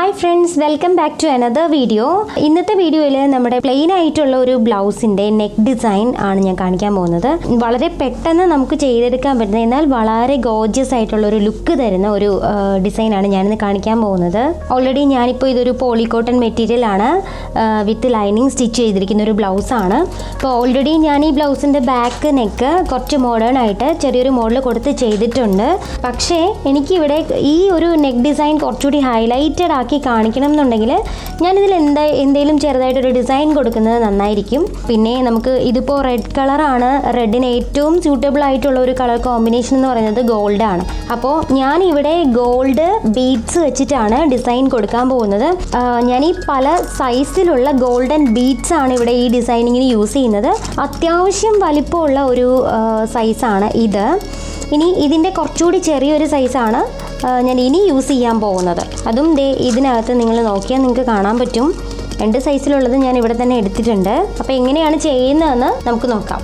Hi friends, welcome back to another video. ഇന്നത്തെ വീഡിയോയിൽ നമ്മുടെ പ്ലെയിൻ ആയിട്ടുള്ള ഒരു ബ്ലൗസിൻ്റെ നെക്ക് ഡിസൈൻ ആണ് ഞാൻ കാണിക്കാൻ പോകുന്നത്. വളരെ പെട്ടെന്ന് നമുക്ക് ചെയ്തെടുക്കാൻ പറ്റുന്ന എന്നാൽ വളരെ ഗോർജിയസ് ആയിട്ടുള്ള ഒരു ലുക്ക് തരുന്ന ഒരു ഡിസൈനാണ് ഞാനിന്ന് കാണിക്കാൻ പോകുന്നത്. ഓൾറെഡി ഞാനിപ്പോൾ ഇതൊരു പോളിക്കോട്ടൺ മെറ്റീരിയലാണ് വിത്ത് ലൈനിങ് സ്റ്റിച്ച് ചെയ്തിരിക്കുന്ന ഒരു ബ്ലൗസാണ്. അപ്പോൾ ഓൾറെഡി ഞാൻ ഈ ബ്ലൗസിൻ്റെ ബാക്ക് നെക്ക് കുറച്ച് മോഡേൺ ആയിട്ട് ചെറിയൊരു മോഡൽ കൊടുത്ത് ചെയ്തിട്ടുണ്ട്. പക്ഷേ എനിക്കിവിടെ ഈ ഒരു നെക്ക് ഡിസൈൻ കുറച്ചുകൂടി ഹൈലൈറ്റഡ് ആക്കി കാണിക്കണം എന്നുണ്ടെങ്കിൽ ഞാനിതിൽ എന്തെങ്കിലും ചെറുതായിട്ടൊരു ഡിസൈൻ കൊടുക്കുന്നത് നന്നായിരിക്കും. പിന്നെ നമുക്ക് ഇതിപ്പോൾ റെഡ് കളറാണ്. റെഡിന് ഏറ്റവും സ്യൂട്ടബിൾ ആയിട്ടുള്ള ഒരു കളർ കോമ്പിനേഷൻ എന്ന് പറയുന്നത് ഗോൾഡ് ആണ്. അപ്പോൾ ഞാനിവിടെ ഗോൾഡ് ബീഡ്സ് വെച്ചിട്ടാണ് ഡിസൈൻ കൊടുക്കാൻ പോകുന്നത്. ഞാൻ ഈ പല സൈസിലുള്ള ഗോൾഡൻ ബീഡ്സ് ആണ് ഇവിടെ ഈ ഡിസൈനിങ്ങിന് യൂസ് ചെയ്യുന്നത്. അത്യാവശ്യം വലിപ്പമുള്ള ഒരു സൈസാണ് ഇത്. ഇനി ഇതിൻ്റെ കുറച്ചുകൂടി ചെറിയൊരു സൈസാണ് ഞാൻ ഇനി യൂസ് ചെയ്യാൻ പോകുന്നത്. അതും ഇതിനകത്ത് നിങ്ങൾ നോക്കിയാൽ നിങ്ങൾക്ക് കാണാൻ പറ്റും. 2 സൈസിലുള്ളത് ഞാൻ ഇവിടെ തന്നെ എടുത്തിട്ടുണ്ട്. അപ്പോൾ എങ്ങനെയാണ് ചെയ്യുന്നതെന്ന് നമുക്ക് നോക്കാം.